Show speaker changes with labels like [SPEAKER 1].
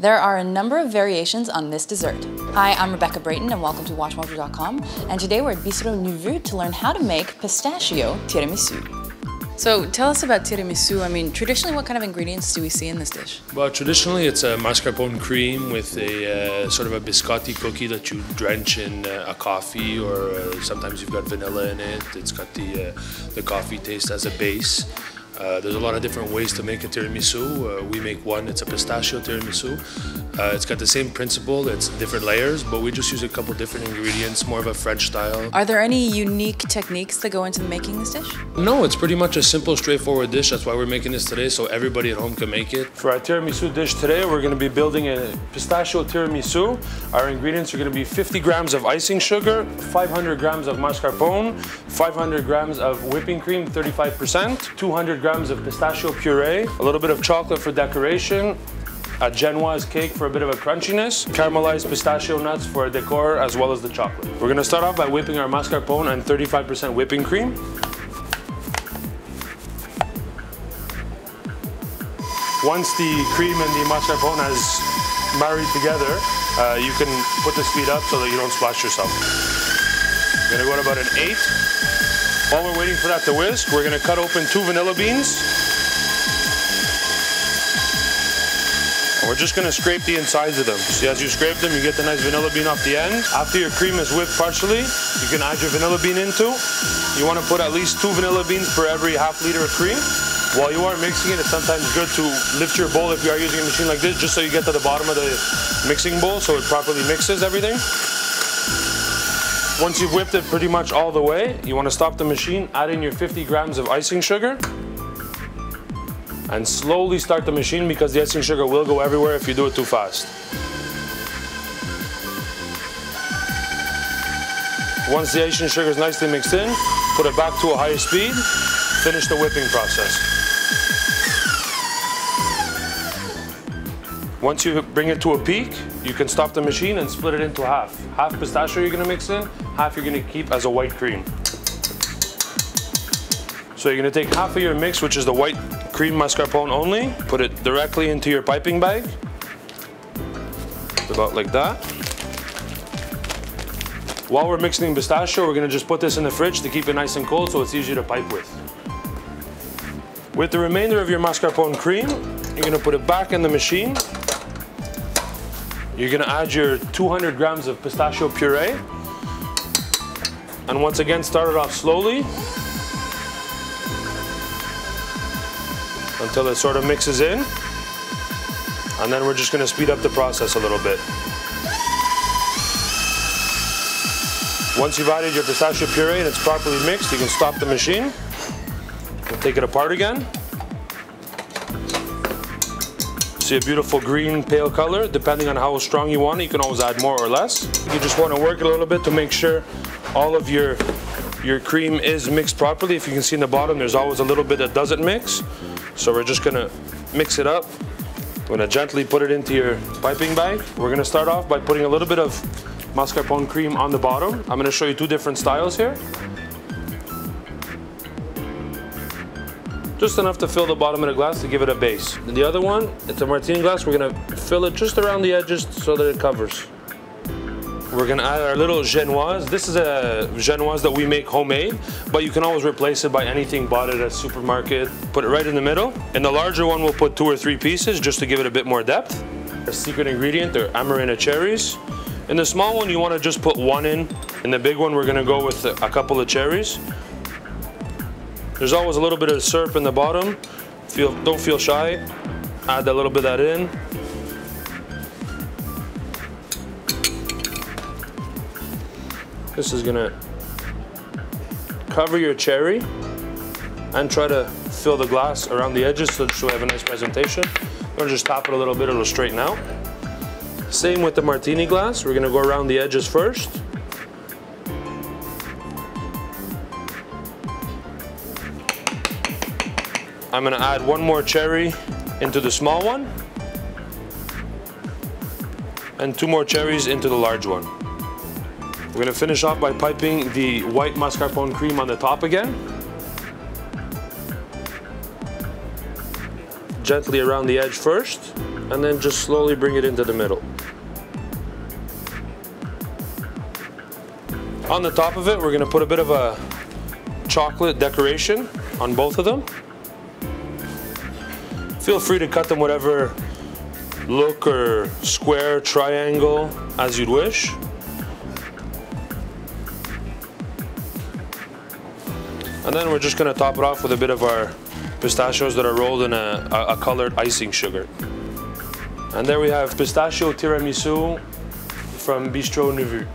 [SPEAKER 1] There are a number of variations on this dessert. Hi, I'm Rebecca Brayton and welcome to WatchMojo.com, and today we're at Bistro Nouveau to learn how to make pistachio tiramisu. So tell us about tiramisu. I mean, traditionally what kind of ingredients do we see in this dish?
[SPEAKER 2] Well, traditionally it's a mascarpone cream with a sort of a biscotti cookie that you drench in a coffee, or sometimes you've got vanilla in it. It's got the coffee taste as a base. There's a lot of different ways to make a tiramisu. We make one, it's a pistachio tiramisu. It's got the same principle, it's different layers, but we just use a couple different ingredients, more of a French style.
[SPEAKER 1] Are there any unique techniques that go into making this dish?
[SPEAKER 2] No, it's pretty much a simple, straightforward dish. That's why we're making this today, so everybody at home can make it. For our tiramisu dish today, we're going to be building a pistachio tiramisu. Our ingredients are going to be 50 grams of icing sugar, 500 grams of mascarpone, 500 grams of whipping cream, 35%, 200 grams of pistachio puree, a little bit of chocolate for decoration, a Genoise cake for a bit of a crunchiness, caramelized pistachio nuts for a decor, as well as the chocolate. We're going to start off by whipping our mascarpone and 35% whipping cream. Once the cream and the mascarpone has married together, you can put the speed up so that you don't splash yourself. We're going to go at about an 8. While we're waiting for that to whisk, we're going to cut open 2 vanilla beans. And we're just going to scrape the insides of them. See, as you scrape them, you get the nice vanilla bean off the end. After your cream is whipped partially, you can add your vanilla bean into. You want to put at least 2 vanilla beans per every half liter of cream. While you are mixing it, it's sometimes good to lift your bowl if you are using a machine like this, just so you get to the bottom of the mixing bowl so it properly mixes everything. Once you've whipped it pretty much all the way, you want to stop the machine, add in your 50 grams of icing sugar, and slowly start the machine because the icing sugar will go everywhere if you do it too fast. Once the icing sugar is nicely mixed in, put it back to a higher speed, finish the whipping process. Once you bring it to a peak, you can stop the machine and split it into half. Half pistachio you're gonna mix in, half you're gonna keep as a white cream. So you're gonna take half of your mix, which is the white cream mascarpone only, put it directly into your piping bag, about like that. While we're mixing pistachio, we're gonna just put this in the fridge to keep it nice and cold so it's easier to pipe with. With the remainder of your mascarpone cream, you're gonna put it back in the machine. You're gonna add your 200 grams of pistachio puree. And once again, start it off slowly until it sort of mixes in. And then we're just gonna speed up the process a little bit. Once you've added your pistachio puree and it's properly mixed, you can stop the machine. We'll take it apart again. See a beautiful green pale color. Depending on how strong you want it, you can always add more or less. You just want to work it a little bit to make sure all of your cream is mixed properly. If you can see in the bottom, there's always a little bit that doesn't mix. So we're just gonna mix it up. We're gonna gently put it into your piping bag. We're gonna start off by putting a little bit of mascarpone cream on the bottom. I'm gonna show you 2 different styles here. Just enough to fill the bottom of the glass to give it a base. And the other one, it's a martini glass. We're gonna fill it just around the edges so that it covers. We're gonna add our little Genoise. This is a Genoise that we make homemade, but you can always replace it by anything bought at a supermarket. Put it right in the middle. In the larger one, we'll put 2 or 3 pieces just to give it a bit more depth. Our secret ingredient, are Amarena cherries. In the small one, you wanna just put 1 in. In the big one, we're gonna go with a couple of cherries. There's always a little bit of syrup in the bottom. Don't feel shy. Add a little bit of that in. This is gonna cover your cherry and try to fill the glass around the edges so we have a nice presentation. I'm gonna just tap it a little bit, it'll straighten out. Same with the martini glass. We're gonna go around the edges first. I'm gonna add 1 more cherry into the small one and 2 more cherries into the large one. We're gonna finish off by piping the white mascarpone cream on the top again. Gently around the edge first. and then just slowly bring it into the middle. On the top of it, we're gonna put a bit of a chocolate decoration on both of them. Feel free to cut them whatever look or square, triangle, as you'd wish. And then we're just gonna top it off with a bit of our pistachios that are rolled in a colored icing sugar. And there we have pistachio tiramisu from Bistro Neveu.